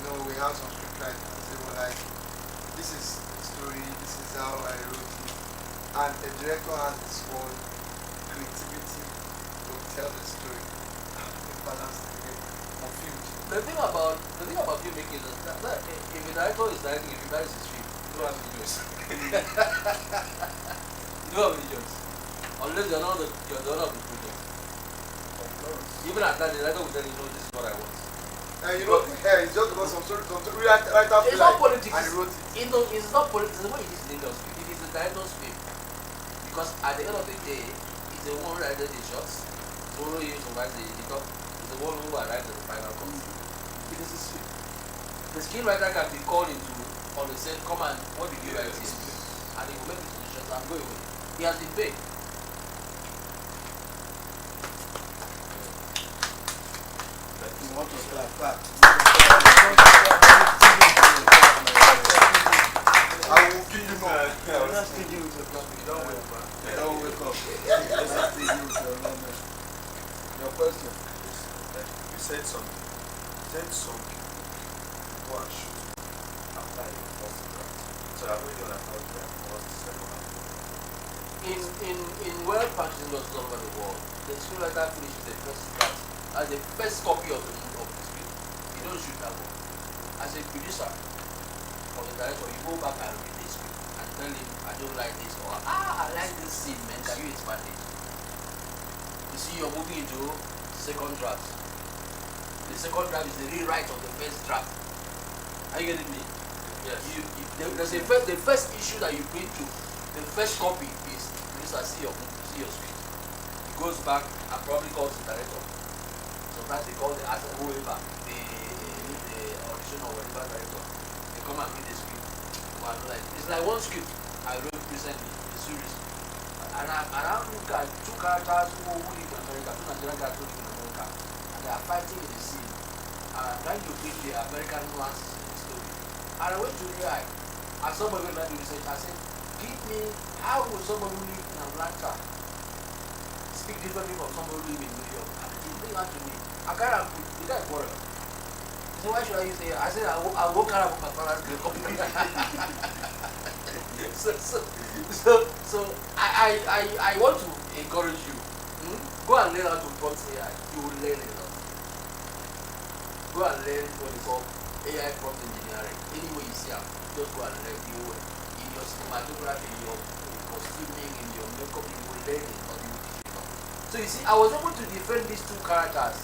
we have some script writers. They were like, this is the story, this is how I wrote it. And the director has his own creativity to tell the story. The balance again, confused. The thing about filmmaking is that if a director is directing, if he directs his film, you don't have any choice. You don't have any choice. Unless you're the owner of the project. Even at that, the director will tell you, no, this is what I want. It's just because some writer It's not politics. and he wrote it. It's not politics. It's the way it is in the industry. It is the director's film. Because at the end of the day, it's the one who writes the shots, it's the one who supervises the editor, it's the one who arrives at the final cut. It is his film. The screenwriter can be called into on the set, come and what did you write here? And he will make the suggestions and go away. He has been paid. You want to clap back. I will give you more. I'm not stingy with your clap. You don't wake up. You don't wake up. I'm not stingy with your clap. Your question. You said something. Go and shoot after your first draft. So I really understand that was the second half. In well-functioning industries all over the world, the screenwriter finishes the first draft as the first copy of the script. You don't shoot that one. As a producer or the director, you go back and read the script and tell him, I don't like this, or I like this scene, man, can you expand it? You see, you're moving into second draft. The second draft is the rewrite of the first draft. Are you getting me? Yes. There's the first issue that you bring to the first copy is producer see your script. He goes back and probably calls the director. Sometimes they call the actor, whoever, the audition or whatever director. They come and read the script. It's like one script I wrote recently, a series. And I look at two characters who live in America, two Nigerian characters who live in America, and they are fighting in the scene. And I'm trying to bring the American nuances in the story. And I went to AI, and somebody went to research, I said, give me, how would somebody who live in Atlanta speak differently from somebody who live in New York? And he bring that to me. I kind of put, the guy quarrel. He said, why should I use AI? I said, I won't carry up my father's name. So I want to encourage you. Go and learn how to prompt AI. You will learn a lot. Go and learn what is called AI prompt engineering. Anyway you see it, just go and learn the way. In your cinematography, in your costuming, in your makeup, you will learn it or you will teach it. So you see, I was able to defend these two characters.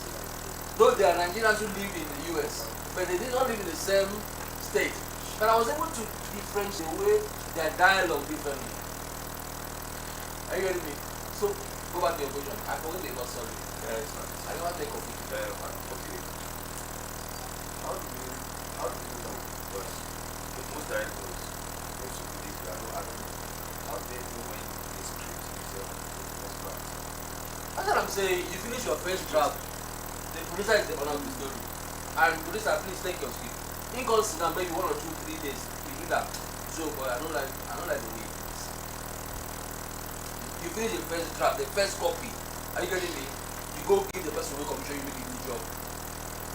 Though they are Nigerians who live in the US, but they did not live in the same state. But I was able to differentiate the way their dialogue differently. Are you getting me? So go back to your question. I forgot the word, sorry. I don't want to take of it. Okay. How do you know? Because most directors also believe that I don't know. How do they know when the script is the first draft? That's what I'm saying. You finish your first draft, the producer is the owner of the story. And producer, please take your script. In comes to maybe 1 or 2, 3 days. You do that. So, boy, I don't like the way it is. You finish the first draft, the first copy. Are you getting me? You go give the person who commission you make a good job.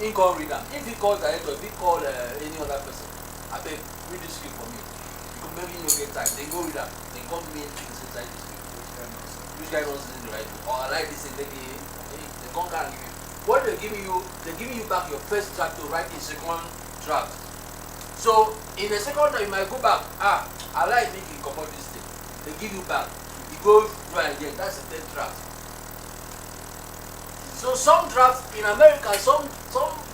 In call reader. If he calls director, if he call any other person, I beg, read the script for me. You can maybe not get time. Then go read that. Then come me and inside the script. Which guy knows in the right way? Or I like this thing, they come and give you. What they're giving you back your first draft to write in second draft. So in the second draft you might go back, I like making come out this thing. They give you back. You go try again, that's the third draft. So some drafts in America, some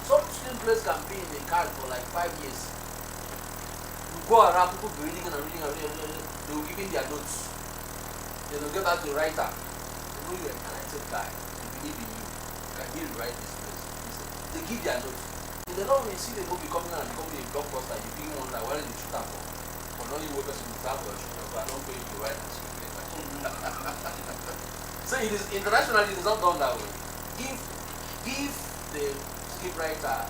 screenplays can be in the card for like 5 years. You go around, people be reading and reading, they will give you their notes. Then they'll get back to the writer. They know you're a talented guy, they believe in you. Can you write this place? They give their notes. In the long run, you see the movie coming out and becoming a blockbuster, you begin wonder where is the shooter for? For not even workers in the for a shooter, but I don't pay you to write and script later. So it is internationally it is not done that way. Give the scriptwriter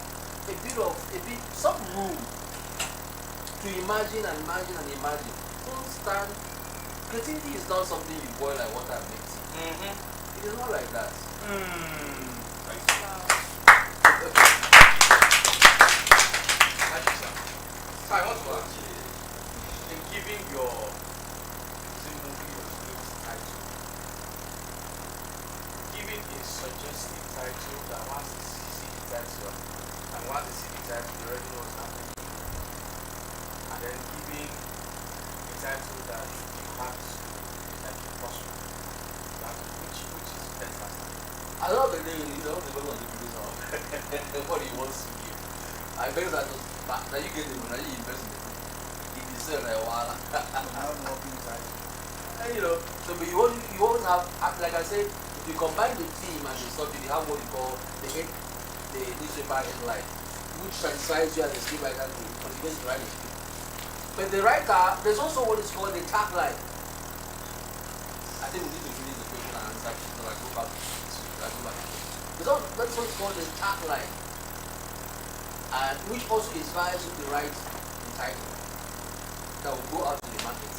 some room to imagine and imagine and imagine. Don't stand. Creativity is not something you boil like water and make tea. It is not like that. so that once they see the title, and once they see the title, they already know what's happening. And then giving a title that you have to like a person, which is fantastic. At the end of the day, you don't even want to do this what he wants to give. I bet that you get the money, you invest in the book. If you sell a while, and you know, so but you always have, like I said, if you combine the theme and the subject, you have what you call the newspaper headline, which satisfies you as a scriptwriter to motivate you to write a script. But the writer, there's also what is called the tagline. I think we need to finish the question and answer it, so I go back. That's what's called the tagline, and which also inspires you to write the title that will go out to the market.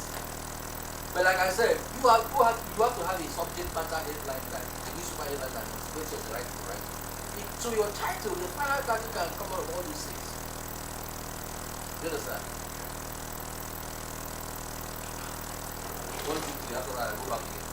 But like I said, you have to have a subject matter headline that a newspaper headline that motivates you to write to write. So your title, the final title can come out of all these things. You understand? One, two, three, after that I go back again.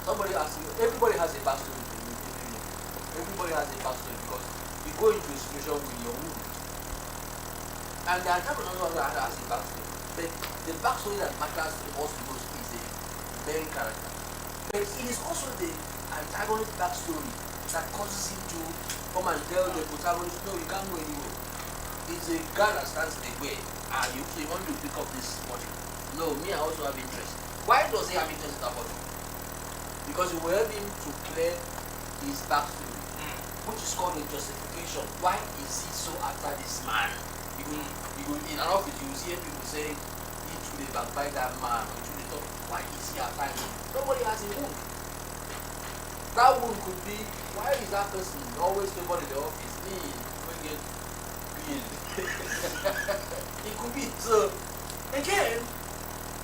Somebody asks you, everybody has a backstory. Everybody has a backstory because you go into a situation with your wound. And there are times when also has a backstory. But the backstory that matters to us most is the main character. But it is also the antagonist backstory that causes him to come and tell the protagonist, no, you can't go anywhere. It's a guy that stands in the way and you want to pick up this body. No, me, I also have interest. Why does he have interest in that body? Because you will help him to clear his backstory, which is called a justification. Why is he so after this man? You will in an office, you will see people say, he truly backbite that man, or truly talk, why is he after him? Nobody has a wound. That wound could be, why is that person always favored in the office? Me, we get billed. It could be. So, again,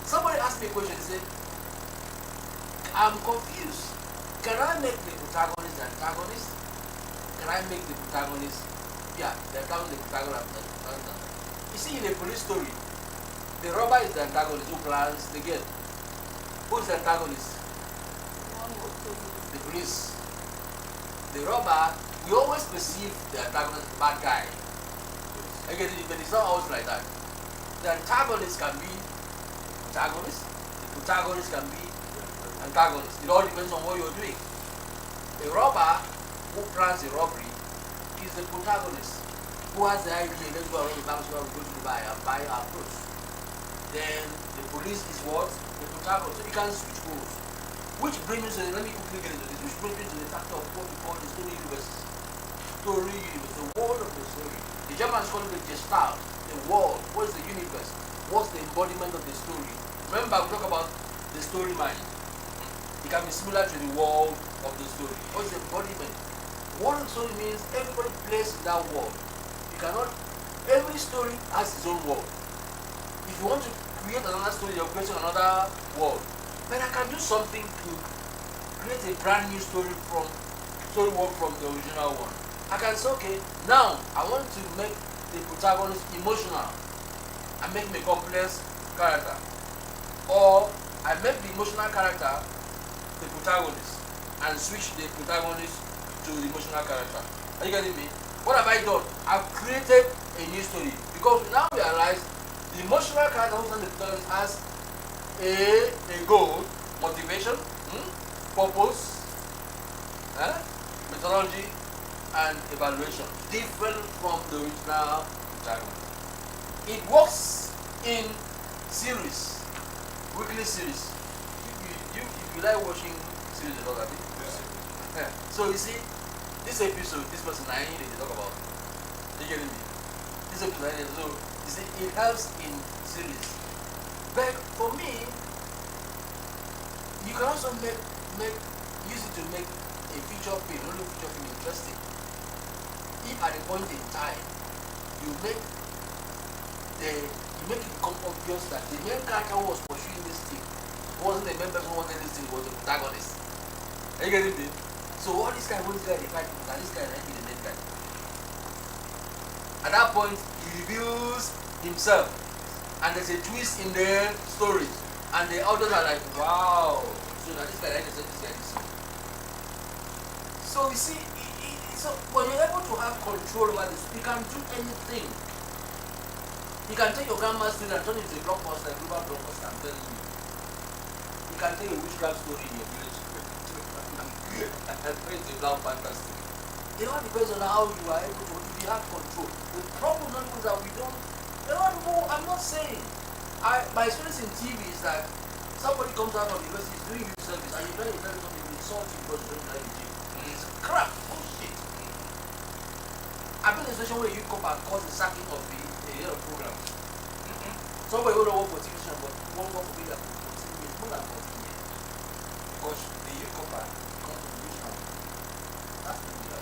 somebody asked me a question, they said, I'm confused. Can I make the protagonist the antagonist? Can I make the protagonist, the protagonist. You see, in a police story, the robber is the antagonist who plans the game. Who is the antagonist? The police. The robber, we always perceive the antagonist as the bad guy. Again, but it's not always like that. The antagonist can be the protagonist. The protagonist can be antagonist. It all depends on what you're doing. A robber who plans a robbery is the protagonist, who has the idea, let's go around the bank, so we go to Dubai and buy our clothes. Then the police is what? The protagonist. So you can switch roles. Which brings me to, let me quickly get into this, which brings me to the factor of what we call the story universe. Story universe, the world of the story. The Germans call it the Gestalt, the world. What is the universe? What's the embodiment of the story? Remember, we talk about the story mind. It can be similar to the world of the story. What is the embodiment? What the story means, everybody plays in that world. You cannot, every story has its own world. If you want to create another story, you're creating another world. But I can do something to create a brand new story world from the original one. I can say, okay, now I want to make the protagonist emotional and make me a complex character. Or I make the emotional character the protagonist and switch the protagonist to the emotional character. Are you getting me? What have I done? I've created a new story because we now realize the emotional character who's on the protagonist has a goal, motivation, purpose, methodology, and evaluation different from the original protagonist. It works in series, weekly series. If you like watching series a lot, I think. So you see, this episode, this person I need to talk about. You getting me? This episode, so you see, it helps in series. But for me, you can also use it to make a feature film, not a feature film interesting. If at a point in time you make it become obvious that the main character who was pursuing this thing wasn't the members who wanted this thing, was the protagonist. Are you getting me? So all this guy, they fight, and this guy is the main guy. At that point, he reveals himself, and there's a twist in the story, and the audience are like, wow. So now this guy, this guy, this guy. So you see, so when you're able to have control over this, you can do anything. You can take your grandma's story and turn it into a blockbuster, a global blockbuster. I'm telling you. You can take a witchcraft story in your village and turn it into a Black Panther story. It all depends on how you are able to, if you have control. The problem is that we don't. A lot of people, I'm not saying. My experience in TV is that somebody comes out of the university, is doing youth service, and you try to tell something, they insult you because you don't like the gym. It's crap, bullshit. I've been in a situation where you come and cause the sacking of the program. Somebody who don't work for TV station, but won't work for media for 14 years, more than 14 years. Because the youth come back, come to the youth camp. That's the media.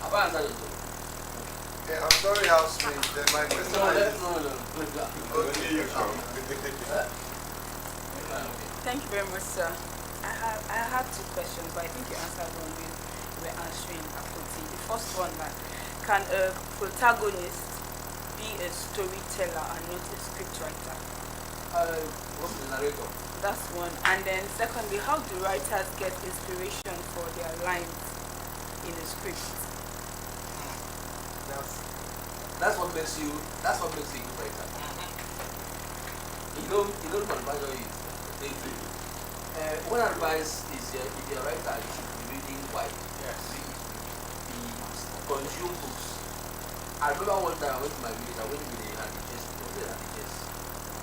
Have I answered your question? Yeah, I'm sorry, housemate. Then my question is. No. Okay. Thank you very much, sir. I have two questions, but I think you answered one when you were answering Akoti. The first one, like, can a protagonist be a storyteller and not a scriptwriter? What's the narrator? That's one. And then secondly, how do writers get inspiration for their lines in a script? That's what makes you a good writer. You don't manufacture it. One advice is if you're a writer, you should be reading wide. Yes. Consume books. I remember one time I went to my village, I went with a Hadijess. It was a Hadijess.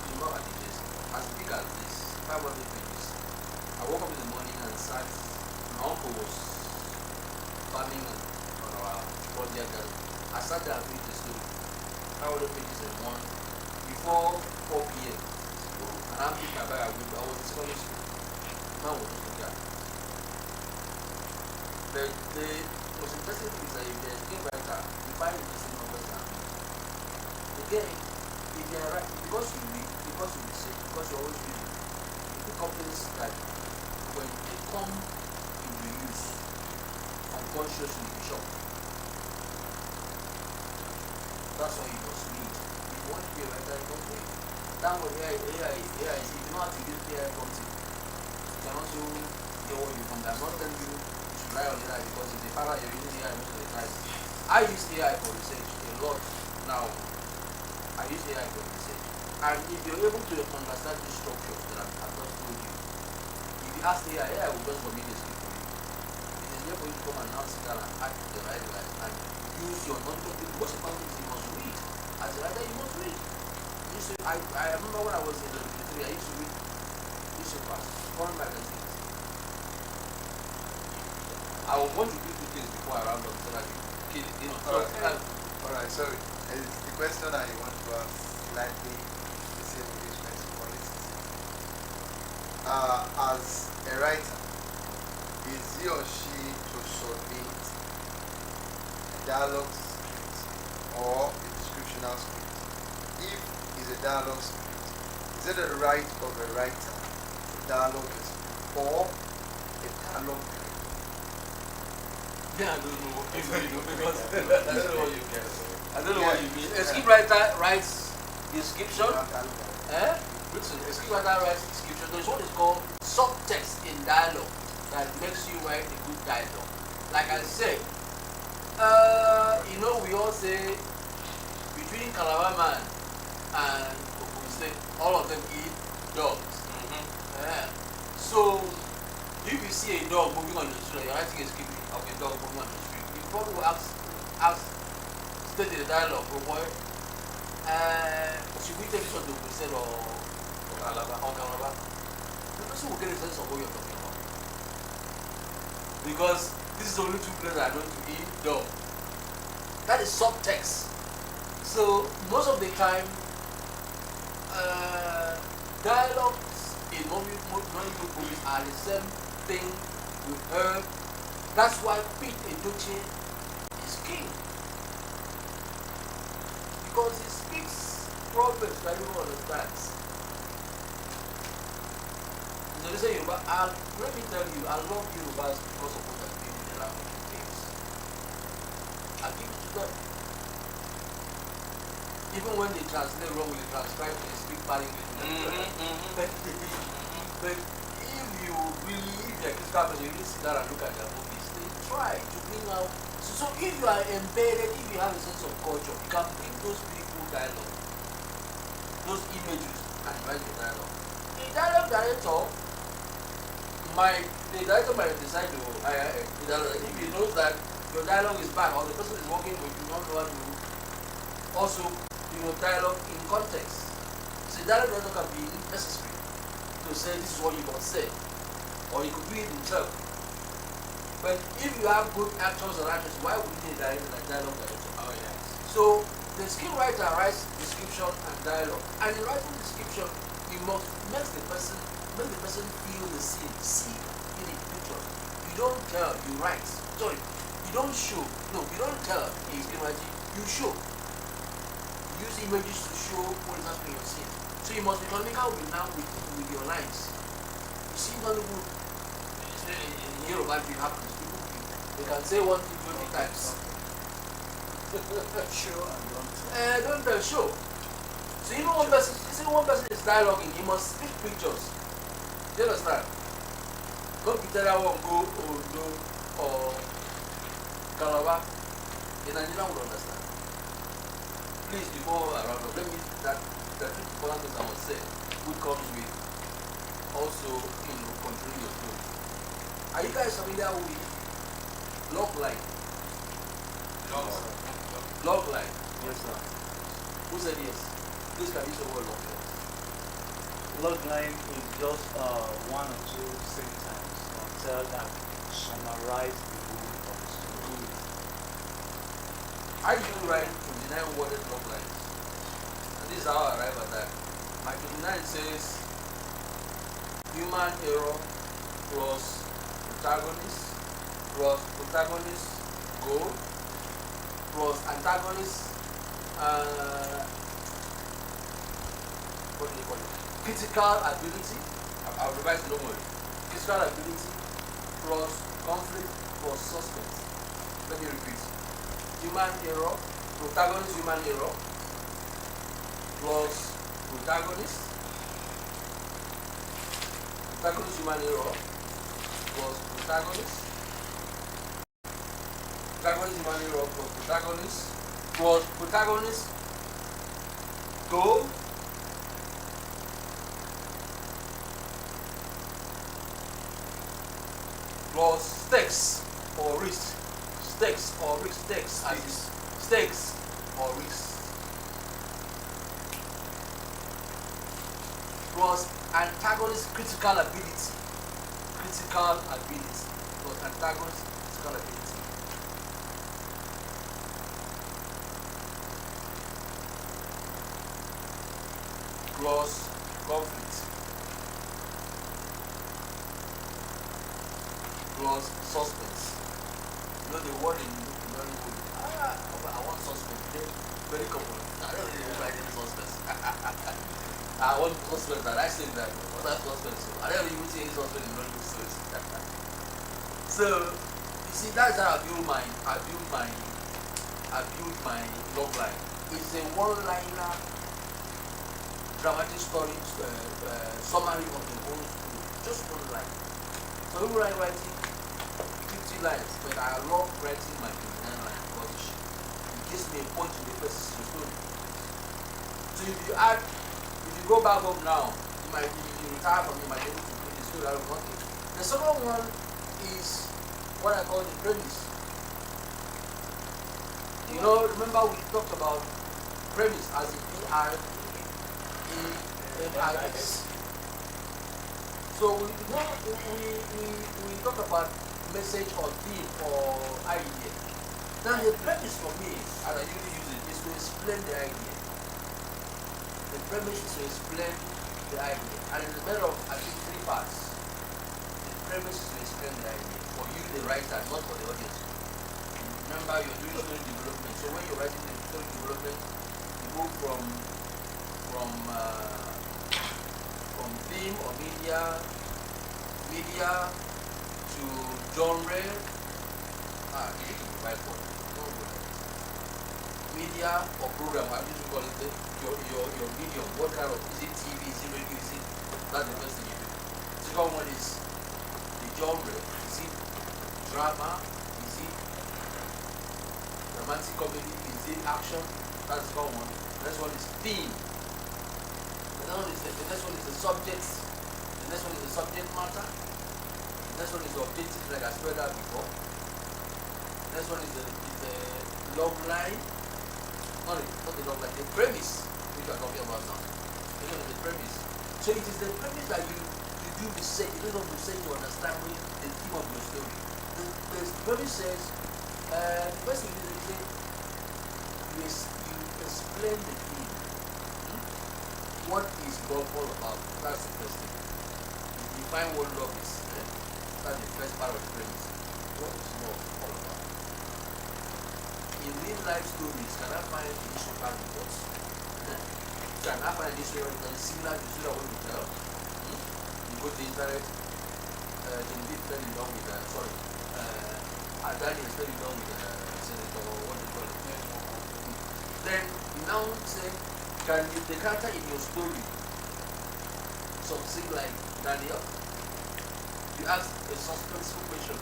You know Hadijess. As big as this, 500 pages. I woke up in the morning and sat. My uncle was farming on our project garden. I sat there and read the story. 500 pages in one. Before 4 p.m. And I'm picking my bag. I was in secondary school. Man was just looking at me. The most interesting thing is that if you're a screenwriter, you find interesting numbers and again, if you're right, because you read, because you research, because you're always reading, you pick up things that when they come into use, unconsciously you shock. That's why you must read. If you want to be a writer, you must read. That was AI is, if you know how to use AI prompting, you can also get what you want. I'm not telling you should rely on AI because if they find out you're using AI most of the time. I use AI for research a lot now. I use AI for research. And if you're able to understand these structures that I've just told you, if you ask AI will just submit a script for you. It is there for you to come and now sit down and act the right way and use your knowledge. The most important thing is you must read. As a writer, you must read. I remember when I was in the military, I used to read newspapers, foreign magazines. I would want to do two things before I round up so that you kill it. Alright, sorry. The question I want to ask slightly the same with this question for instance. As a writer, is he or she to submit a dialogue script or a descriptional script? If it's a dialogue script, is it the right of a writer to dialogue a script or a dialogue director? Yeah, I don't know what you mean because I don't know what you mean. I don't know what you mean. A scriptwriter writes description. A scriptwriter writes description. There's what is called subtext in dialogue that makes you write a good dialogue. Like I said, we all say between Calabar man and Ogun, all of them eat dogs. So if you see a dog moving on the street, you're writing a script of a dog moving on the street, you probably will ask state in the dialogue, oh boy, should we take this one to Ogun or Calabar? The person will get a sense of what you're talking about. Because this is the only two places I know to eat dog. That is subtext. So most of the time, dialogues in non-Igbo movies are the same thing we heard. That's why Pete Edochie is king. Because he speaks proverbs that everyone understands. He's So they say Yoruba, let me tell you, I love Yorubas because of what they're doing with their language and things. I give it to them. Even when they translate wrong, they transcribe, they speak bad English. But if you really, if you're a critical person, you really sit down and look at their movies, they try to bring out. So if you are embedded, if you have a sense of culture, you can bring those beautiful dialogue, those images, and write the dialogue. The dialogue director the director might decide to if he knows that your dialogue is bad or the person is working with you not want to also dialogue in context. So dialogue director can be necessary to say this is what you must say, or he could do it himself. But if you have good actors and actresses, why would you need a dialogue director? Oh yes. So the screenwriter writes description and dialogue, and in writing description, he must make the person feel the scene, see in the picture. You don't tell, you write. Sorry, you don't show. No, you don't tell in screenwriting, you show. You use images to show what is happening in your scene. So you must be economical with your lines. You see Hollywood, in Yoruba it happens. They can say one thing 20 times. Show and Don't tell, show. So even one person is dialoguing, he must speak pictures. Do you understand? Go Peter won't go Ondo or Calabar. In Nigeria would understand. Please, before I round up, let me that the two important things I must say, which comes with also controlling your tone. Are you guys familiar with log line? Log line. yes sir. Who said yes? Please can you say what log line? Log line is just one or two sentences until that summarize the whole of the story. I usually write 29 worded log lines. And this is how I arrive at that. My 29 says human error plus protagonist goal plus antagonist what do you call it? Critical ability. I'll revise it, don't worry. Critical ability plus conflict plus suspense. Let me repeat. Human error, protagonist human error plus protagonist human error plus protagonist human error plus protagonist goal plus stakes or risk plus antagonist critical ability plus antagonist critical ability plus conflict plus suspense. You know the word in Hollywood. I want suspense. Very common. I don't really write any suspense. I want suspense, and I say that. What's that suspense? I don't even see any suspense in Hollywood stories. So you see, that's how I build my log line. It's a one-liner dramatic story summary of the whole story. Just one line. So when I'm writing 50 lines, but I love writing my 29 lines because it gives me a point in the first story. So if you go back home now, you retire from me, you might be able to put the story out of one thing. The second one is what I call the premise. You know, remember we talked about premise as in PREMIS. So we talk about message or theme or idea. Now the premise for me, as I usually use it, is to explain the idea. The premise is to explain the idea. And it's a matter of, I think, 3 parts. The premise is to explain the idea. For you, the writer, not for the audience. Remember, you're doing story development. So when you're writing the story development, you go from theme or media media to genre. You need to provide for it. Don't go like this. Media or program, I usually call it your medium. What kind of, is it TV, is it radio, is it, that's the first thing you do. Second one is the genre. Is it drama? Is it romantic comedy? Is it action? That's the second one. The next one is theme. The next one is the subject. The next one is the subject matter. The next one is the objective, like I spread out before. The next one is the log line. Not the log line, the premise which we are talking about now. This one is the premise. So it is the premise that you do research. You do not research to understand the theme of your story. The premise says, the first thing is you explain the theme. What is love all about? That's the first thing. You define what love is. That's the first part of the premise. What is love all about? In real life stories, can I find historical reports? Can I find historical reports similar to the story I want to tell? You go to the internet, Genevieve fell in love with, Adani is very long with Senator, what do you call it? Then you now say, can the character in your story succeed like Daniel? You ask a suspenseful question.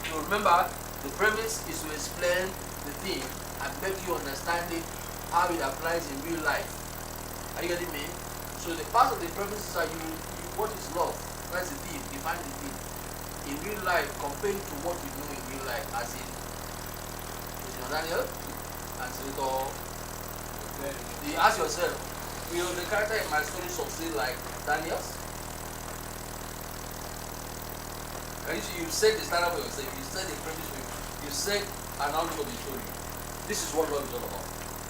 So remember, the premise is to explain the theme and make you understand it, how it applies in real life. Are you getting me? So the part of the premise is that what is love? That's the theme, define the theme. In real life, compared to what we know in real life, as in Daniel and Senator, you ask yourself, will the character in my story succeed like Daniel's? And you said the startup for yourself, you said the premise for you, you said an outlook of the story. This is what love is all about.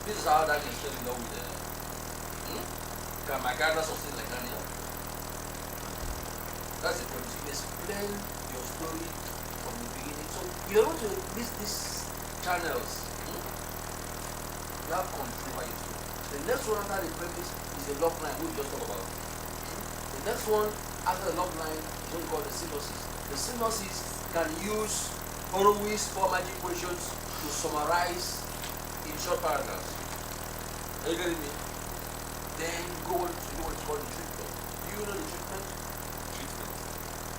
This is how Daniel fell in love with can my character succeed like Daniel? That's the premise. You explain your story from the beginning. So you don't want to miss these channels. You have control over your story. The next one after the premise is the log line, which we just talked about. The next one after the log line is what we call the synopsis. The synopsis can use Horowitz four magic questions to summarize in short paragraphs. Are you getting me? Then you go to what's called the treatment. Do you know the treatment?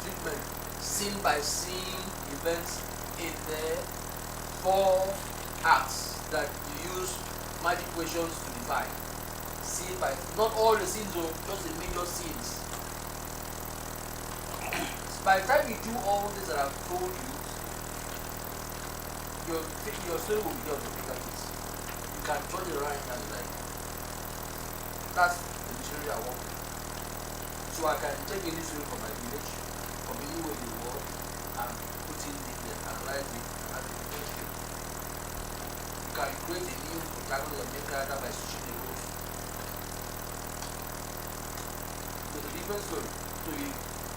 Treatment. Scene by scene events in the 4 acts that you use magic questions to define. Scene by, not all the scenes, though, just the major scenes. By the time you do all this that I've told you, your story will be able to pick up this. You can turn it around and like, that's the dictionary I work with. So I can take any story from my village, from anywhere in the world, and put it in there, analyze it as a different story. You can create a new protagonist or main character by switching the roles. So it's a different story. So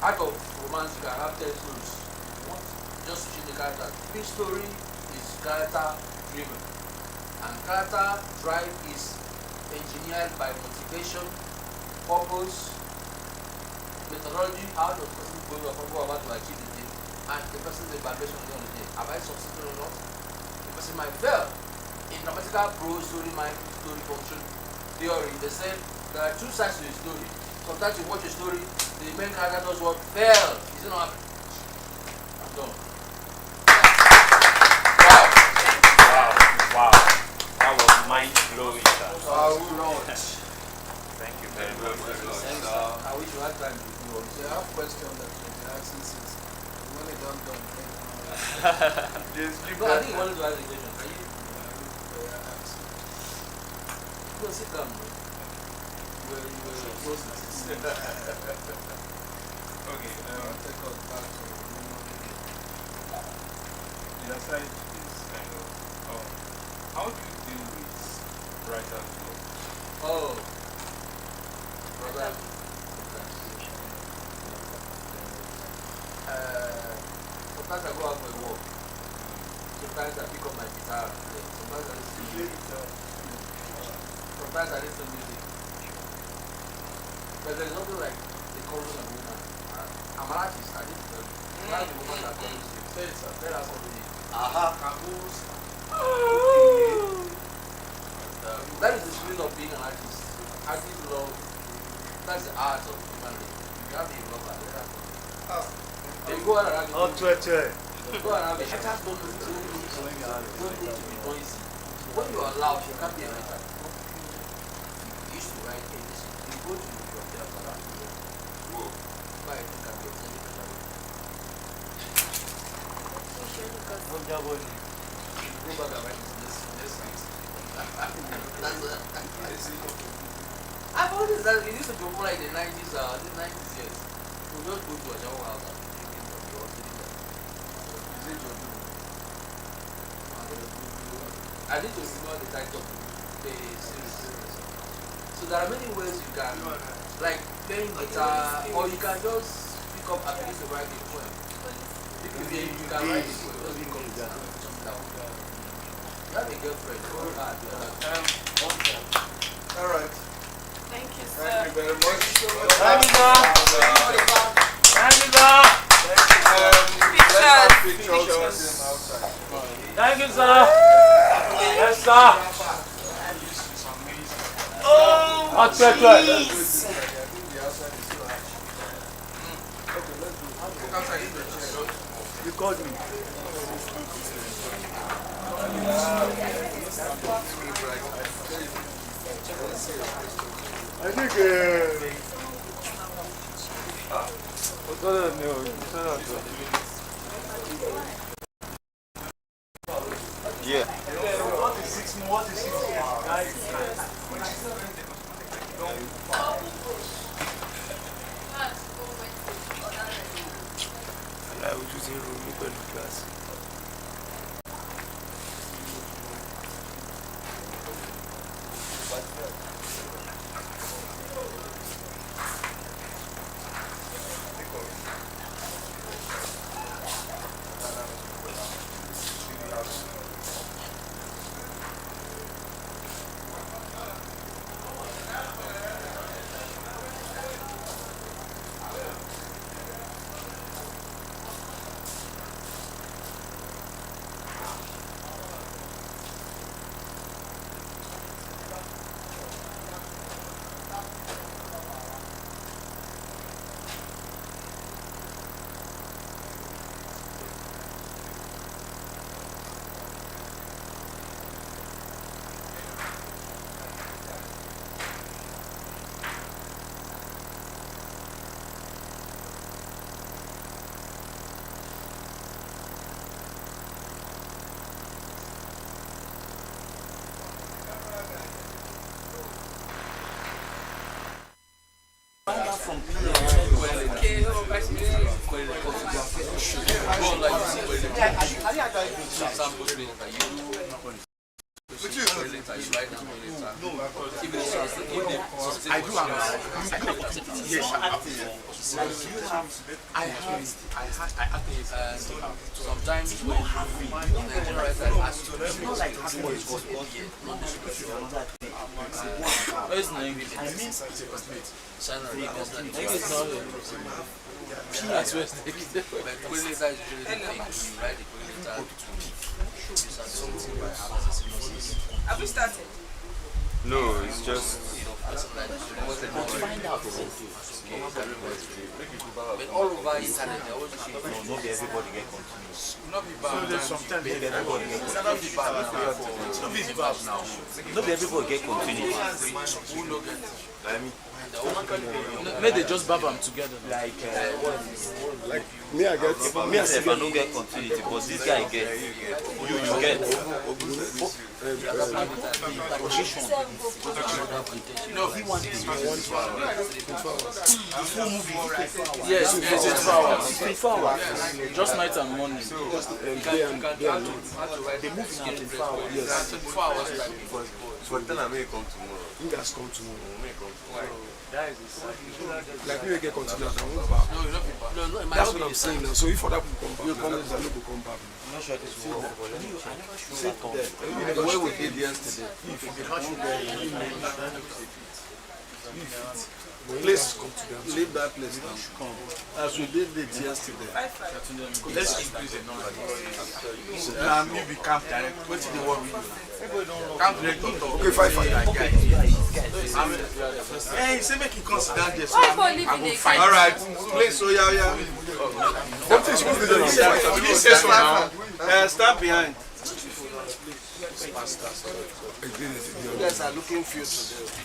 out of romance, you can have 10 stories. If you want, just switching the character. Each story is character driven. And character drive is engineered by motivation, purpose, methodology, how does the person go about to achieve the thing, and the person's evaluation on the day. Have I succeeded or not? The person might fail. In grammatical prose story function theory, they said there are 2 sides to a story. Sometimes you watch a story, the main character does what? Fail. Is it not happening? I'm done. Wow. That was mind blowing. Thank you very much. I wish you had time to do all They this. have questions that they're asking since when they don't done. Just keep No, I that. think you wanted to ask a question. Can you? No, sit down. Bro. You were close to it. Okay. Take us back to The other side is kind of, how do you deal with writer's block? Oh. Brother. Sometimes I go out for a walk. Sometimes I pick up my guitar and play. Sometimes I listen to music. Sometimes I listen to music. But there's nothing like the chorus and woman. I'm an artist. I need to tell you. That's the woman that comes to you. Tell her something. Caboose. That is the feeling of being an artist. Artists love. That's the art of human being. You have a love and let her. They go out and have Oh, it. tue. Go and have it. Haters don't need to be noisy. When you are loud, you can't be a hater. You used to write things. You go to your theater and whoa. Why I think I'm your You go back and write this song. I've always done it. Used to be more like the 90s, the 90s years. We just go to a shower house and drinking the or sitting there. I need to remember the title of the series. So there are many ways you can, like playing guitar, or you can just pick up and begin to write a poem. You can write a poem, just pick up it and something that will go. You have a girlfriend, All right. Thank you, Thank sir. you very much. Thank you, sir. Thank you, sir. Let's have pictures outside. Thank you, sir. Yes, sir. Oh, Please. You called me. I think Yeah. What is 6 more? What is 6 more? Guys. I was using room in class. I do have. Yes, I sometimes when Nigerian writers ask you, it's not like where's the English? I mean, that's where it's Have we started? No, it's just. find out but all over internet, they always say Not everybody get continuous. So there's sometimes Everybody get continuous. Not everybody get continuous. I mean, May they just bab them together. like Me, I get. me as if I don't get continuity, but this guy get. You get. No, he wants yes, yes, it's 4 hours. It's 4 hours. Just night and morning. the movie now 24 hours. Yes. 24 hours time before. But then I may come tomorrow. You guys come tomorrow. May come tomorrow. That is Like we get continuous. I won't back. No, it might That's not what be I'm saying now. So if other people come back, I know they come back. I'm not sure this will work, but let me show at all. The way we did yesterday. Please leave that place now. As we did it yesterday. Let's increase the number. You be camp direct. What did they want with you? Camp director talk. Okay, 5. Hey, say make you consider this. Why for living again? All right, please, so yeah. Stand behind. You guys are looking few today.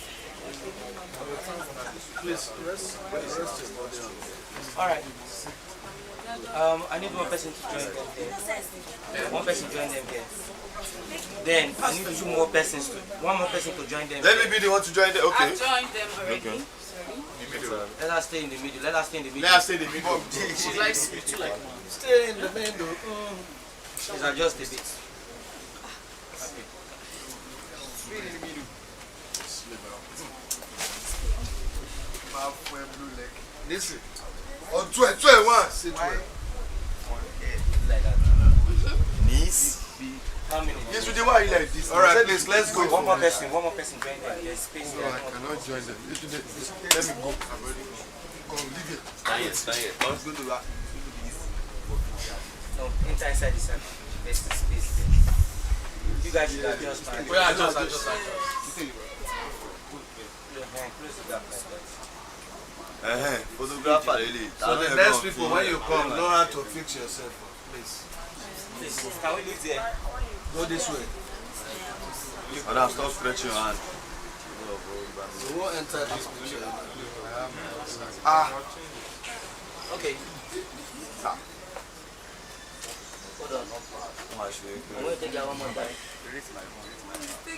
Please, rest your body on. All right. I need one person to join them there. One person join them there. Then I need two more persons. One more person to join them. Let me be the one to join them. Okay. I've joined them already. Let us stay in the middle. Let us stay in the middle. Let us say the middle. She likes you too, like. Stay in the middle. These are just a bit. Listen. On 12, sit well. Like that. Knees. How many? Yes, we do why you like this. All right, please, let's go. One more person join them. There's space there. I cannot join them. Let me go. Come, leave it. Let's go to that. No, enter inside the center. There's space there. You guys should adjust. We are just. Close the gap like that. Photographer, really. So the next people, when you come, know how to fix yourself, please. Please, can we leave there? Go this way. Madam, stop stretching your hand. We won't enter this picture. Okay. Hold on. I'm going to take that one more time.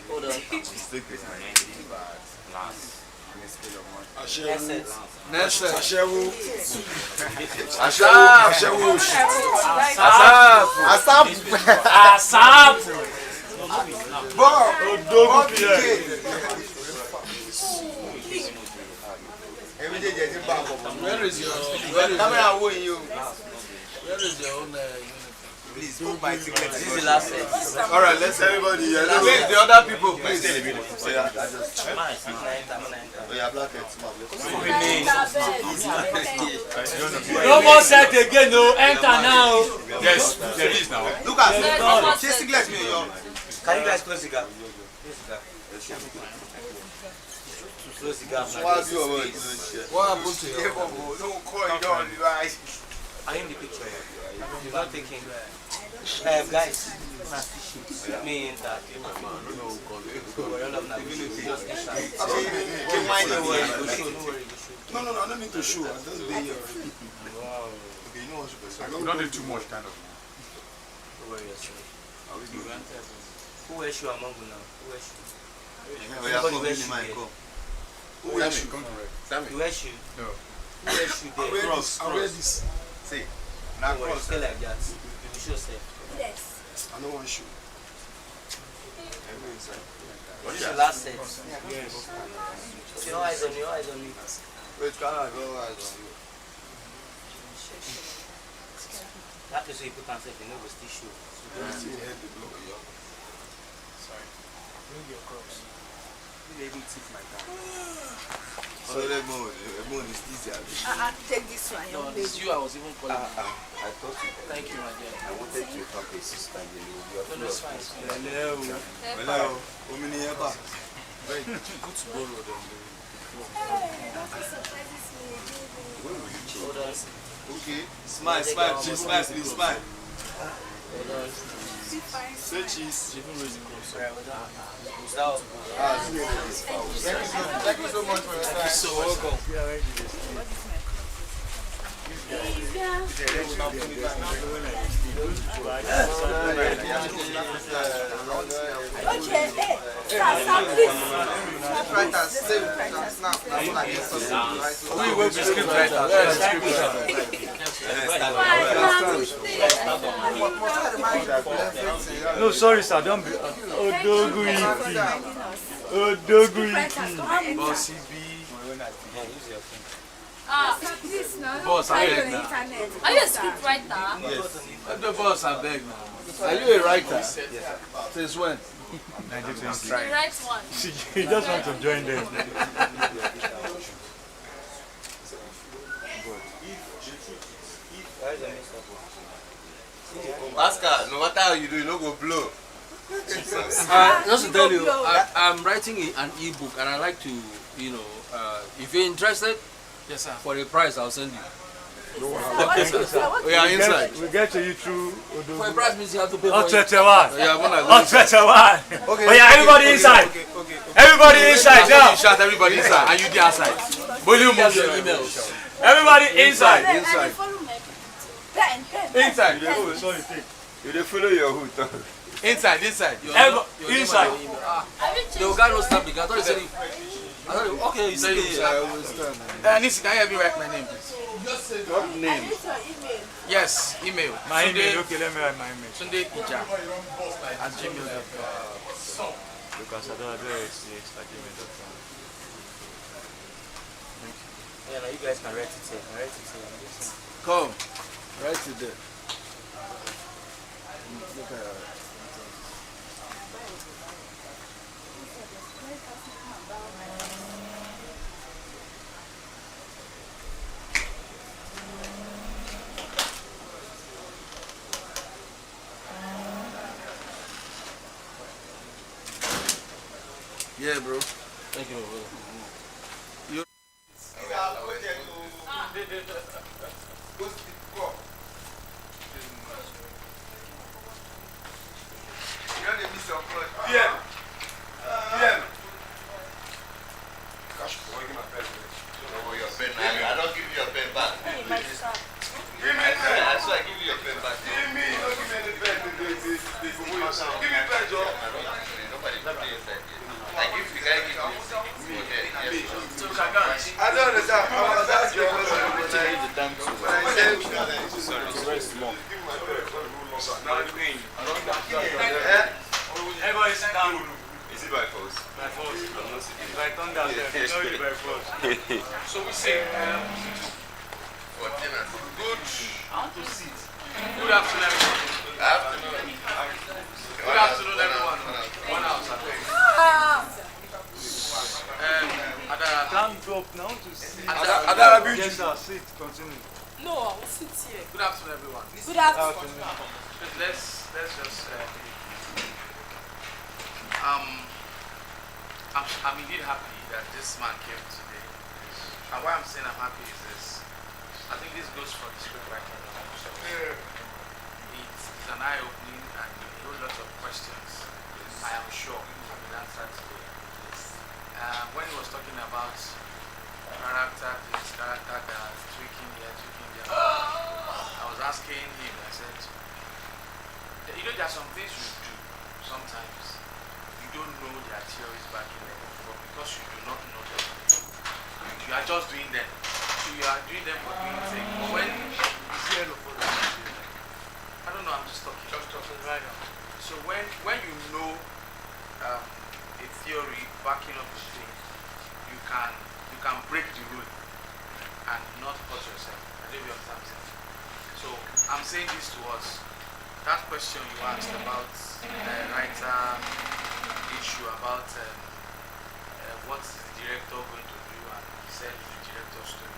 Hold on. Mistake is my hand. Last. Next set. Next set. Asap! Where is your own Please, put my ticket. This is the last set. All right, let's Everybody, yeah. please, the other people, please. Oh, yeah. Oh, yeah, black No more set again, no. Enter now. Yes, there is now. Look at chasing like me. Can you guys close the gap? Close the gap. What's your word? What happened to you? Are you in the picture? You're not taking. Guys, me in that. No, I don't need to show. I just be here. Okay, you know what We don't need too much, kind of. Who wears shoe among you now? Who wears shoe? Everybody wears shoe. Who wears shoe? You wear shoe? No. Who wears shoe there? Cross. I wear this. See, Don't now worry, cross. stay like that. You will show yourself. I don't want shoe. This is the last set. Your eyes on me, your eyes on me. Wait, can I go eyes on you? That is why you put on self, you know, we still show. Bring your crops. So let me is easier. Take this one. No, it's you I was even calling. I thought you. Thank you, my dear. I wanted to talk a sister. You are No, no, it's fine. It's fine. Hello. Omini Eba. Good to borrow them. Hold on. Okay. Smile, please, smile. Hold on. Say cheese. Now, Thank you so much for your time. so welcome. We will be script writer. No, sorry, sir. Don't be. Bossy B. Please, no. Boss, I beg now. Are you a script writer? Let the boss, I beg now. Are you a writer? Since when? The right one. He just want to join them. Oscar, no matter how you do, you no go blow. Just to tell you, I'm writing an e-book and I like to, you know, if you're interested, Yes, sir. for a price I'll send you. We are inside. We get to you through For a price means you have to pay Oh, for it. 21. Yeah, when I go Oh, inside. 21. Okay. Oh, yeah, everybody inside. Okay. Everybody inside now. You shout everybody inside, and you the outside. Volume Here's of your emails. Everybody inside. Inside. Inside. You dey follow your hood. Inside. Inside. Your Everybody name and inside. your email. The guy don't stop because I thought he said it. I thought, okay, you said it. Nisi, can you help me write my name, please? What name? Yes, email. My Sunday- email. Okay, let me write my email. sunday.ija@gmail.com. Because I don't have gmail.com. Yeah, now you guys can write it here. Write it here. Come, write it there. Look at that. Yeah, bro. Thank you, my brother. I don't give you your pen back. I swear I give you your pen back. Nobody play inside here. I give the guy give me. I don't understand. I was asking you a question. Sorry, it's very small. Everybody sit down. Is it by force? By force. I'm not sitting. By thunder. It's not really by force. So we say, For dinner. good I want to sit. afternoon, everyone. Afternoon. Good afternoon, everyone. One house, I think. Adara. Can't drop now to sit. Adara Beauty. Yes, sir. Sit. Continue. No, I will sit here. Good afternoon, everyone. Good afternoon. Let's just. I'm indeed happy that this man came today. And why I'm saying I'm happy is this. I think this goes for the scriptwriter. It's an eye-opening and a whole lot of questions. I am sure have been answered today. When he was talking about character, this character that tweaking here, tweaking there, I was asking him. I said, you know, there are some things you do sometimes. You don't know their theories backing them, but because you do not know them, you are just doing them. So you are doing them for doing sake. But when I don't know, I'm just talking. Right now. So when you know a theory backing up the thing, you can break the rule and not hurt yourself. I don't know what I'm saying. So I'm saying this to us. That question you asked about writer issue about what is the director going to do, and he said it's the director's story.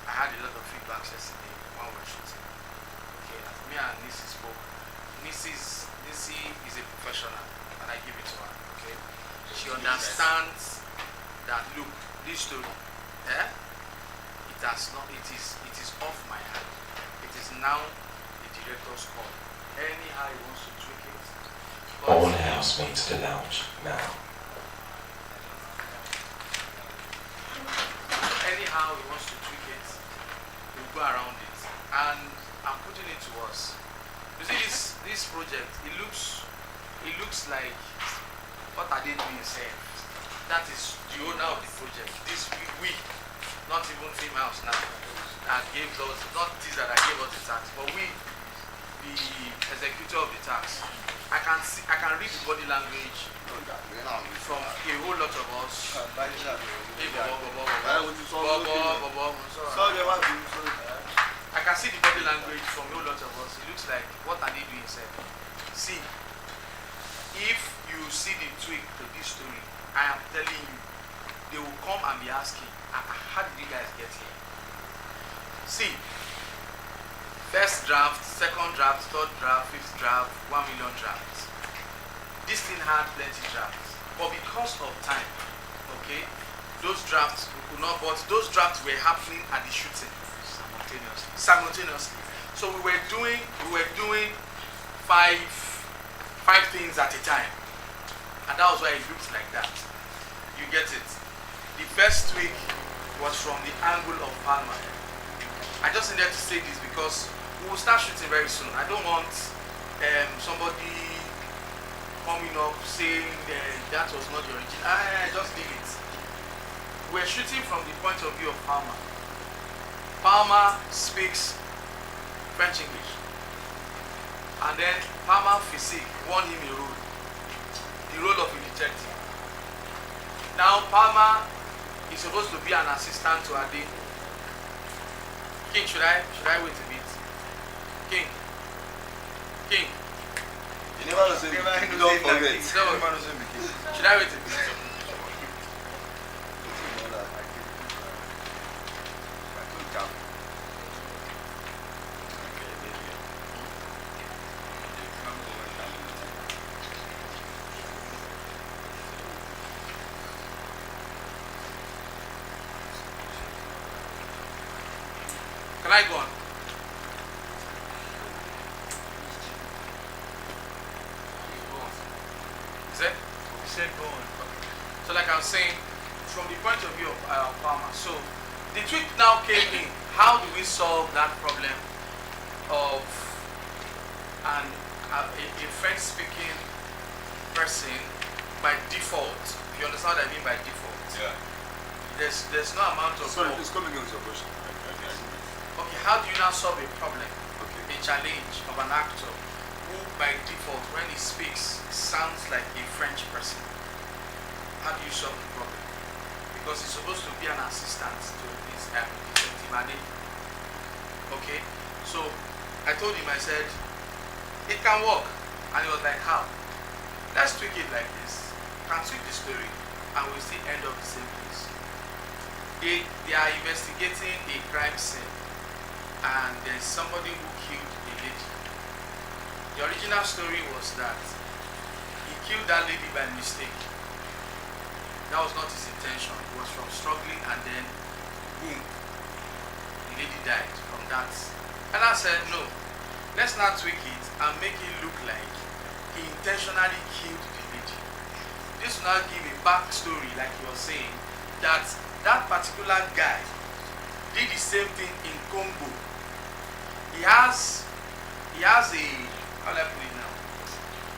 I had a lot of feedback yesterday when we were shooting. Okay, me and Nisi spoke. Nisi is a professional, and I give it to her. Okay, she understands that. Look, this story, it is off my hand. It is now the director's call. Anyhow he wants to tweak it. All housemates to lounge now. Anyhow he wants to tweak it, we'll go around it. And I'm putting it to us. You see this project, it looks like what are they doing here? That is the owner of the project. This we not even females now, that gave us, not this that I gave us the tax, but we, the executor of the tax. I can read the body language from a whole lot of us. I can see the body language from a whole lot of us. It looks like, what are they doing, sir? See, if you see the tweak to this story, I am telling you, they will come and be asking, how did you guys get here? See, First draft, second draft, third draft, fifth draft, 1 million drafts. This thing had plenty drafts, but because of time, okay, those drafts we could not, but those drafts were happening at the shooting simultaneously. So we were doing five things at a time, and that was why it looked like that. You get it? The first week was from the angle of Palma. I just needed to say this because we will start shooting very soon. I don't want somebody coming up saying that was not the original. I just leave it. We're shooting from the point of view of Palma. Palma speaks French English. And then Palma Physique won him a role. The role of a detective. Now Palma is supposed to be an assistant to Ade. King, should I wait a bit? King. You never know, you don't forget. Should I wait a bit? Can I go on? Is it? You said go on. So like I was saying, from the point of view of Palma, so the tweet now came in. How do we solve that problem of a French-speaking person by default? You understand what I mean by default? Yeah. There's no amount of Sorry, please come again with your question. Okay, how do you now solve a problem, Okay. a challenge of an actor who by default, when he speaks, sounds like a French person? How do you solve the problem? Because he's supposed to be an assistant to his detective Ade. Okay, so I told him, I said, it can work. And he was like, how? Let's tweak it like this. Can tweak the story and we'll still end up the same place. They are investigating a crime scene and there's somebody who killed a lady. The original story was that he killed that lady by mistake. That was not his intention. He was from struggling and then boom, the lady died from that. And I said, no, let's not tweak it and make it look like he intentionally killed the lady. This will now give a backstory, like you were saying, that that particular guy did the same thing in Congo. He has a, how do I put it now,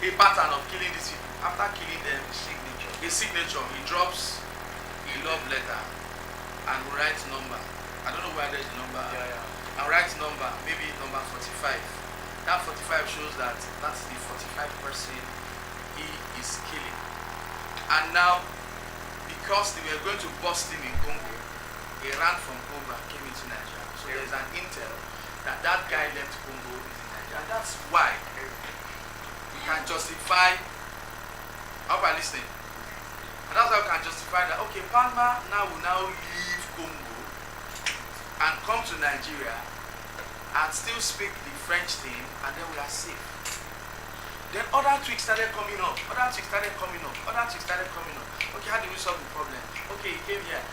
a pattern of killing these people. After killing them, a signature, he drops a love letter and writes number. I don't know where there's a number. And writes number, maybe number 45. That 45 shows that that's the 45 person he is killing. And now, because they were going to bust him in Congo, he ran from Congo and came into Nigeria. So there's an intel that that guy left Congo is in Nigeria. And that's why we can justify, I hope I'm listening. And that's why we can justify that, okay, Palma now will now leave Congo and come to Nigeria and still speak the French thing, and then we are safe. Then other tweaks started coming up, Okay, how do we solve the problem? Okay, he came here,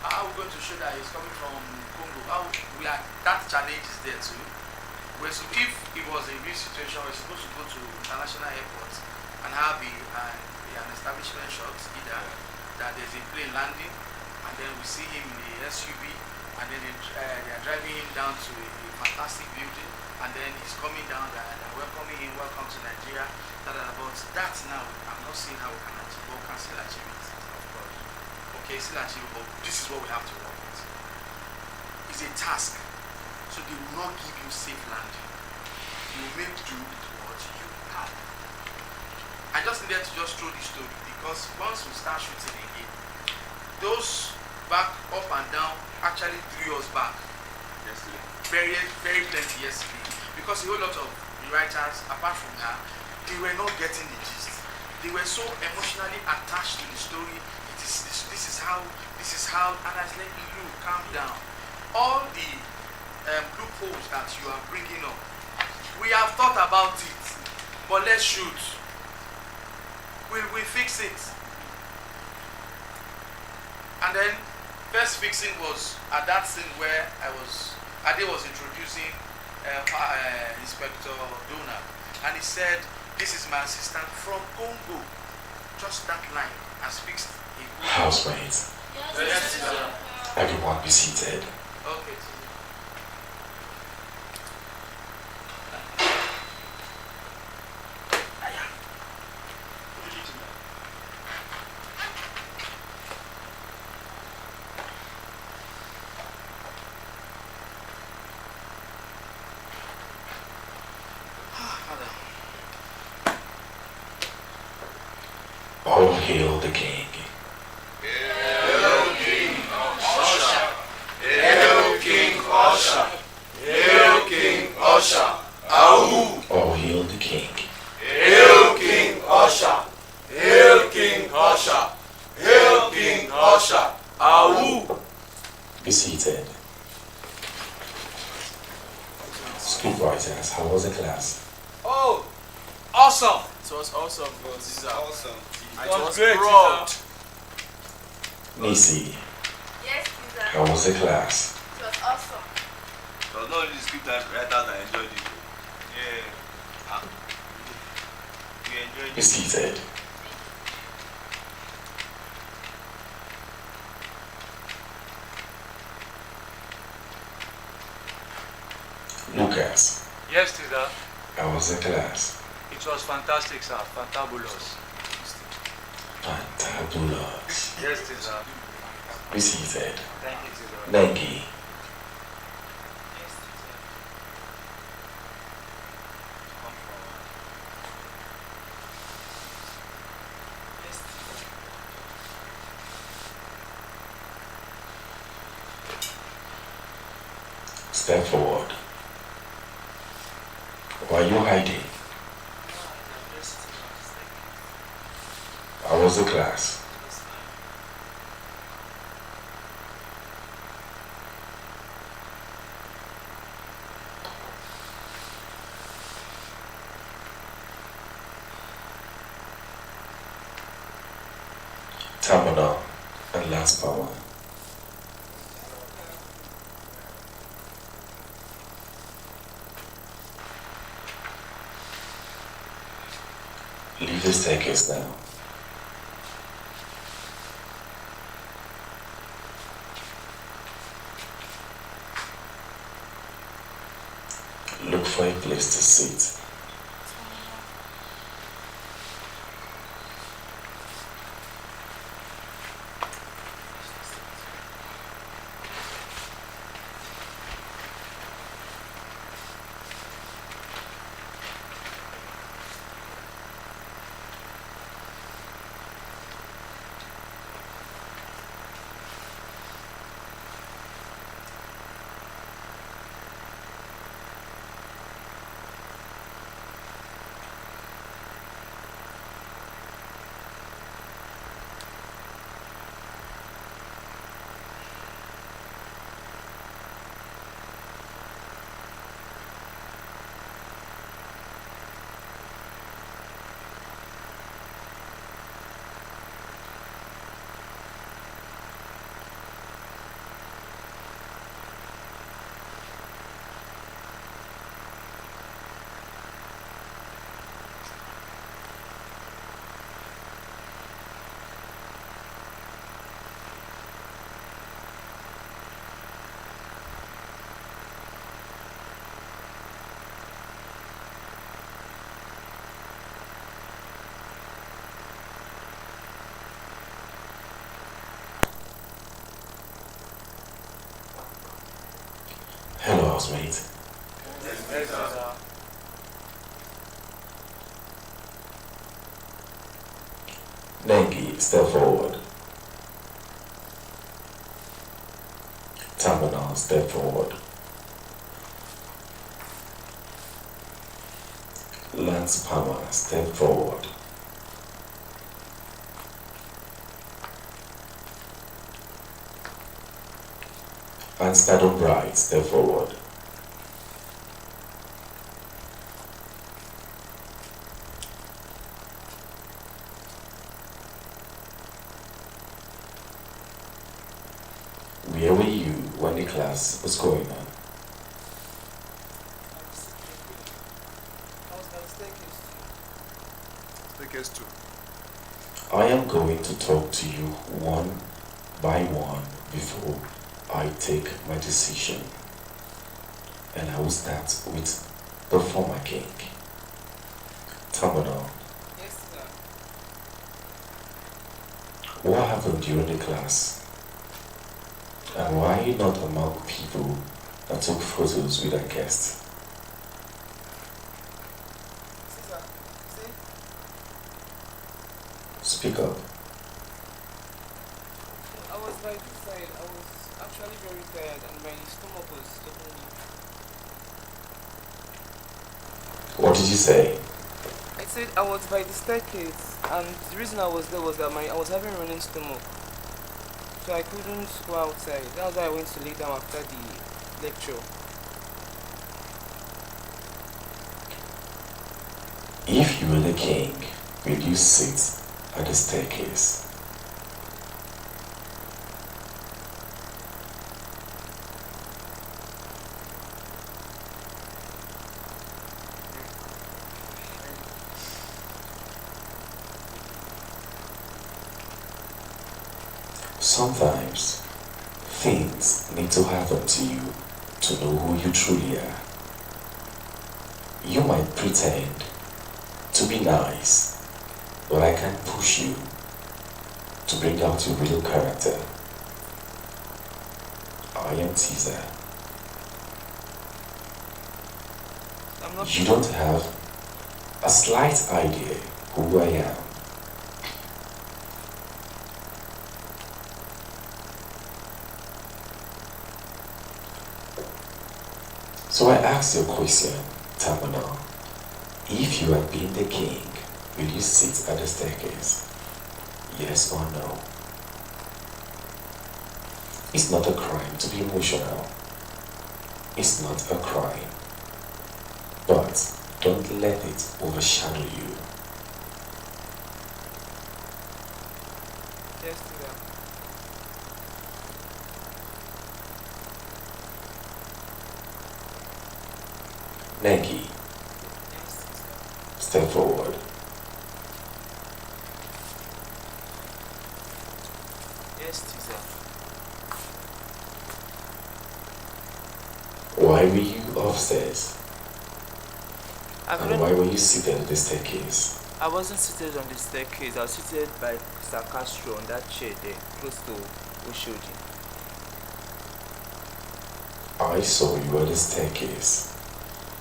how are we going to show that he's coming from Congo? That challenge is there too. So if it was a real situation, we're supposed to go to international airports and have an establishment shot, either that there's a plane landing, and then we see him in the SUV, and then they are driving him down to a fantastic building, and then he's coming down, they're welcoming him, welcome to Nigeria, But that now, I'm not seeing how we can achieve, but we can still achieve it, of course. Okay, still achievable. This is what we have to work with. It's a task, so they will not give you safe landing. You will make do with what you have. I just needed to just throw this story because once we start shooting again, those back up and down actually threw us back yesterday. Very, very plenty yesterday. Because a whole lot of the writers, apart from her, they were not getting the gist. They were so emotionally attached to the story. This is how, and I was like, look, calm down. All the loopholes that you are bringing up. We have thought about it, but let's shoot. We fix it. And then first fixing was at that scene where Ade was introducing Inspector Donald, and he said, "This is my assistant from Congo." Just that line has fixed it. Housemates, Yes, sir. everyone be seated. Okay. All hail the king. Hail King Usher! Hail King Usher! Hail King Usher! Ahu! All hail the king. Hail King Usher! Hail King Usher! Hail King Usher! Ahu! Be seated. Supervisors, how was the class? Oh, awesome. It was awesome, bro. This is awesome. It was great, proud. Nisi, Yes, teacher. how was the class? It was awesome. It was not only the script writers that enjoyed it. Yeah. We enjoyed Be it. seated. Lucas, Yes, teacher. how was the class? It was fantastic, sir. Fantabulous. Fantabulous. Yes, teacher. Be seated. Thank you, teacher. Nengi, step forward. Why are you hiding? How was the class? Tamina and Lance Power. Leave the staircase now. Look for a place to sit. Hello, housemate. Yes, teacher. Nengi, step forward. Tamina, step forward. Lance Palmer, step forward. And Stado Bright, step forward. Where were you when the class was going on? Staircase 2. I am going to talk to you one by one before I take my decision. And I will start with the former king. Terminal. Yes, sir. What happened during the class? And why are you not among people that took photos with our guests? Speak up. I was by this side. I was actually very tired and my stomach was definitely. What did you say? I said I was by the staircase and the reason I was there was that I was having running stomach. So I couldn't go outside. That's why I went to lay down after the lecture. If you were the king, will you sit at the staircase? Sometimes, things need to happen to you to know who you truly are. You might pretend to be nice, but I can push you to bring out your real character. I am Caesar. I'm not You don't have a slight idea who I am. So I ask you a question, Terminal. If you had been the king, will you sit at the staircase? Yes or no? It's not a crime to be emotional. It's not a crime. But don't let it overshadow you. yes to that. Neki, step forward. Yes, Caesar. Why were you upstairs? I And couldn't. why were you seated at the staircase? I wasn't seated on the staircase. I was seated by Mr. Castro on that chair there, close to Oshodi. I saw you at the staircase.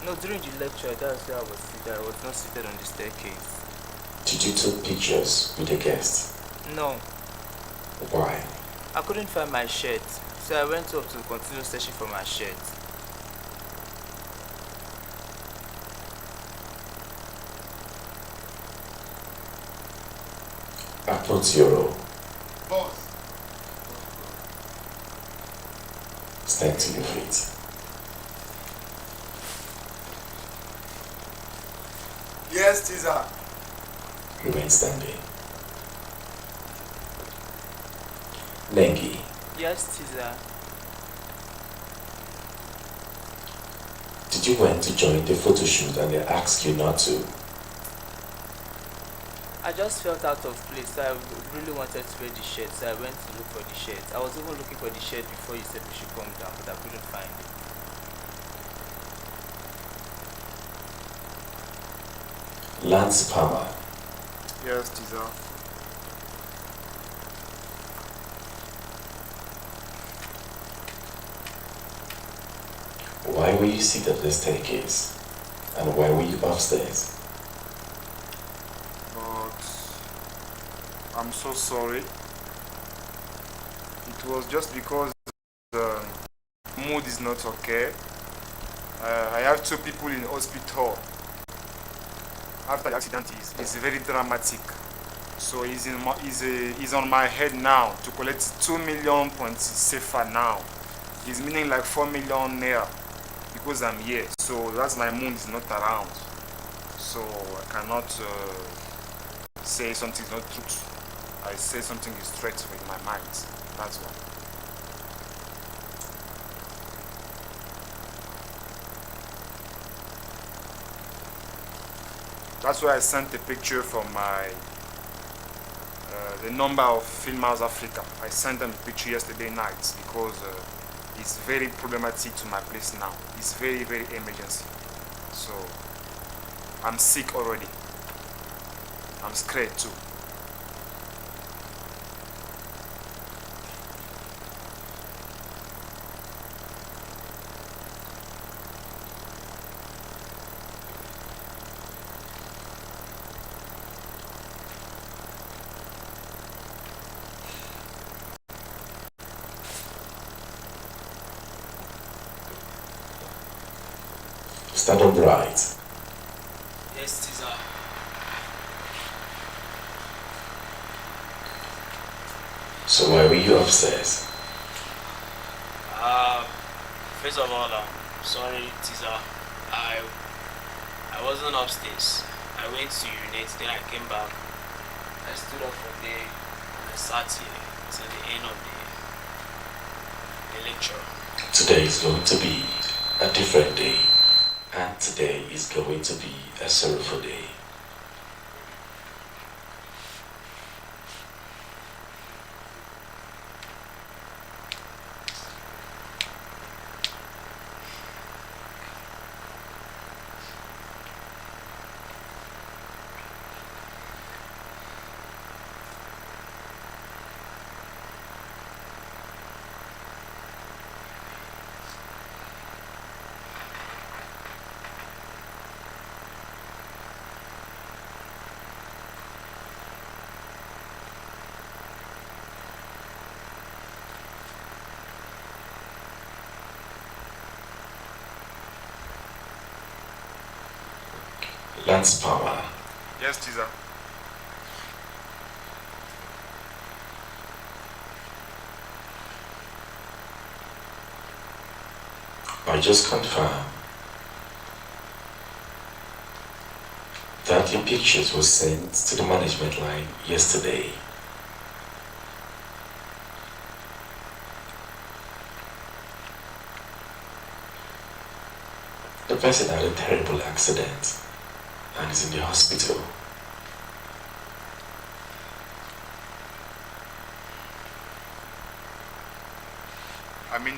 No, during the lecture, that's where I was seated. I was not seated on the staircase. Did you take pictures with the guests? No, Why? I couldn't find my shirt, so I went up to continue searching for my shirt. Apotioro, Boss. stand to your feet. Yes, Caesar. Remain standing. Nengi, Yes, Caesar. did you went to join the photo shoot and they asked you not to? I just felt out of place, so I really wanted to wear the shirt, so I went to look for the shirt. I was even looking for the shirt before you said we should come down, but I couldn't find it. Lance Palmer, Yes, Caesar. why were you seated at the staircase? And why were you upstairs? But I'm so sorry. It was just because the mood is not okay. I have two people in hospital. After the accident, it's very dramatic. So he's on my head now to collect 2 million points safer now. It's meaning like 4 million naira because I'm here. So that's my mood is not around. So I cannot say something is not truth. I say something is straight with my mind. That's why. That's why I sent a picture from my the number of Film House Africa. I sent them a picture yesterday night because it's very problematic to my place now. It's very, very emergency. So I'm sick already. I'm scared too. Stand upright. Yes, Caesar. So why were you upstairs? First of all, sorry, Caesar. I wasn't upstairs. I went to urinate, then I came back. I stood up from there and I sat here till the end of the lecture. Today is going to be a different day, and today is going to be a sorrowful day. Lance Palmer. Yes, Caesar. I just confirm that your pictures were sent to the management line yesterday. The person had a terrible accident and is in the hospital. I'm in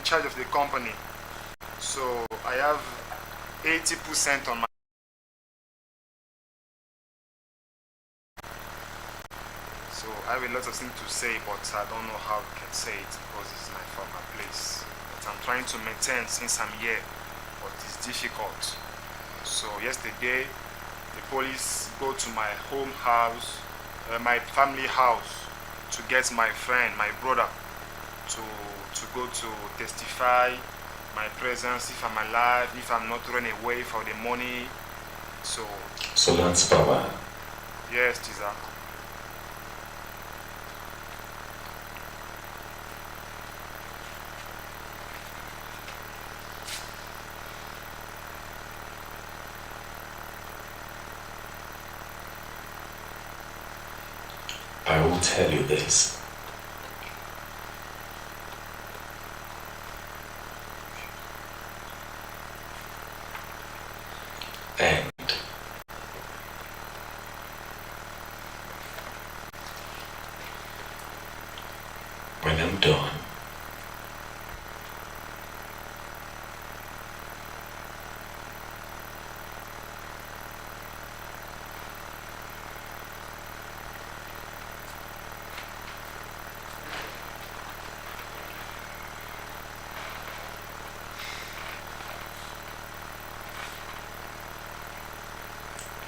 charge of the company, so I have 80% on my. So I have a lot of things to say, but I don't know how I can say it because it's not from my place. But I'm trying to maintain since I'm here, but it's difficult. So yesterday, the police go to my home house, my family house, to get my friend, my brother, to go to testify my presence, if I'm alive, if I'm not running away for the money. So Lance Palmer. Yes, Caesar. I will tell you this. And when I'm done,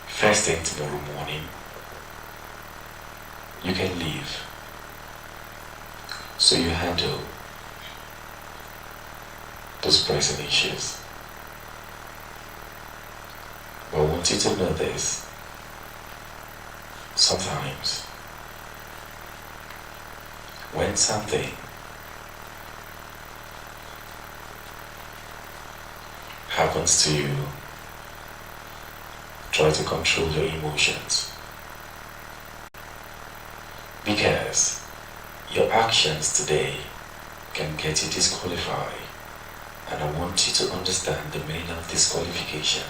first thing tomorrow morning, you can leave. So you handle those pressing issues. But I want you to know this. Sometimes, when something happens to you, try to control your emotions, because your actions today can get you disqualified, and I want you to understand the meaning of disqualification.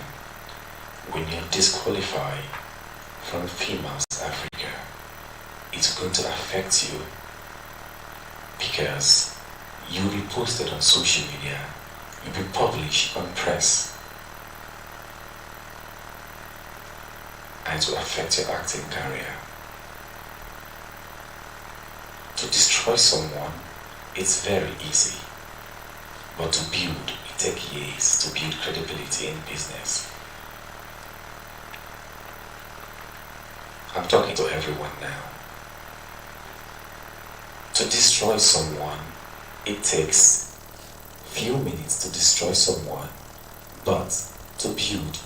when you're disqualified from Females Africa, it's going to affect you because you'll be posted on social media, you'll be published on press, and it will affect your acting career. To destroy someone, it's very easy, but to build, it takes years to build credibility in business. I'm talking to everyone now. To destroy someone, it takes few minutes to destroy someone, but to build,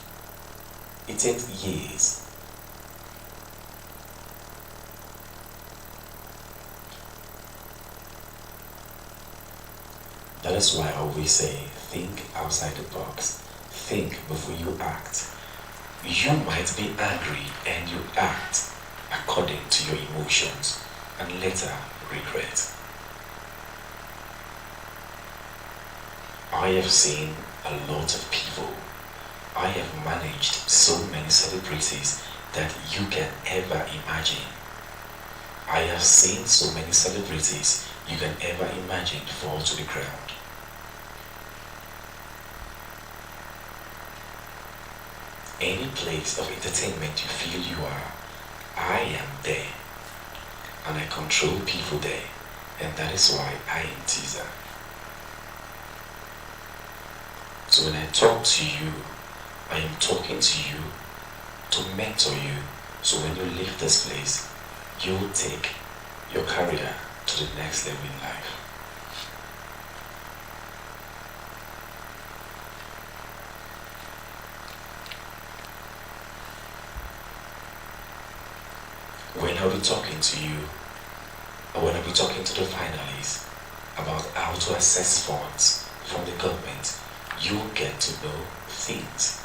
it takes years. That is why I always say, think outside the box. Think before you act. You might be angry and you act according to your emotions and later regret. I have seen a lot of people. I have managed so many celebrities that you can ever imagine. I have seen so many celebrities you can ever imagine fall to the ground. Any place of entertainment you feel you are, I am there. And I control people there. And that is why I am Teaser. So when I talk to you, I am talking to you to mentor you. So when you leave this place, you will take your career to the next level in life. When I'll be talking to you, or when I'll be talking to the finalists about how to access funds from the government, you will get to know things.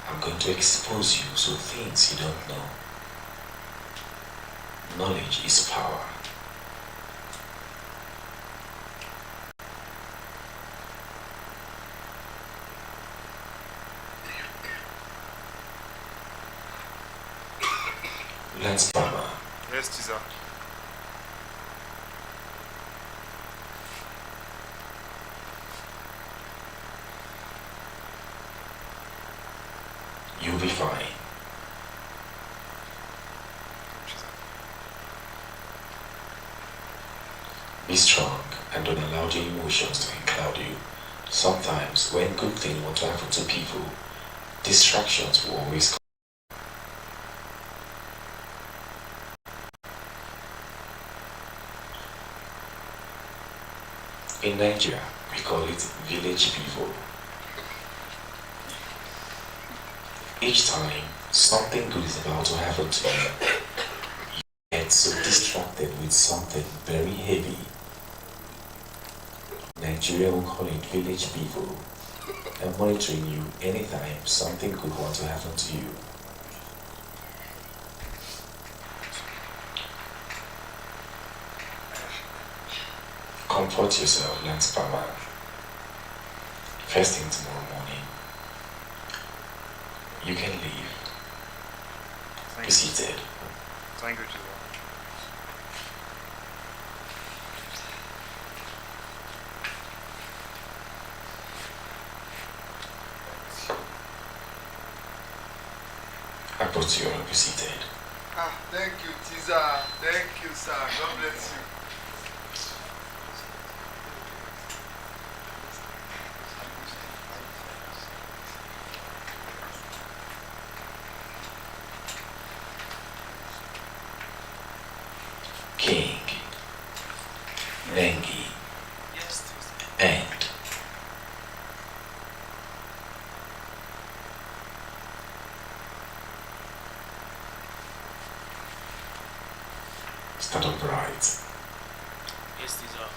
I'm going to expose you to things you don't know. Knowledge is power. Lance Palmer. Yes, Teaser. You'll be fine. Be strong and don't allow your emotions to cloud you. Sometimes when good things want to happen to people, distractions will always come. In Nigeria, we call it village people. Each time something good is about to happen to you, you get so distracted with something very heavy. Nigeria will call it village people and monitoring you anytime something good wants to happen to you. Comfort yourself, Lance Palmer. First thing tomorrow morning, you can leave. Be seated. Thank you, Teaser. I brought you up, be seated. Ah, thank you, Teaser. Thank you, sir. God bless you. King, Nengi, and stand upright. Yes, Teaser.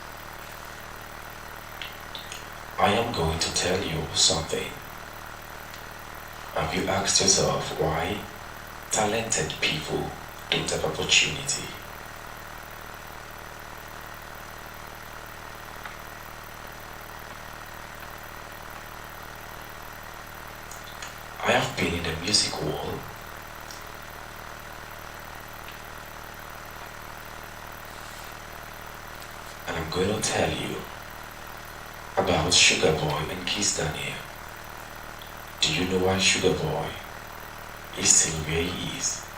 I am going to tell you something. Have you asked yourself why talented people don't have opportunity? I have been in the music world. And I'm going to tell you about Sugar Boy and Kiss Daniel. Do you know why Sugar Boy is still where he is?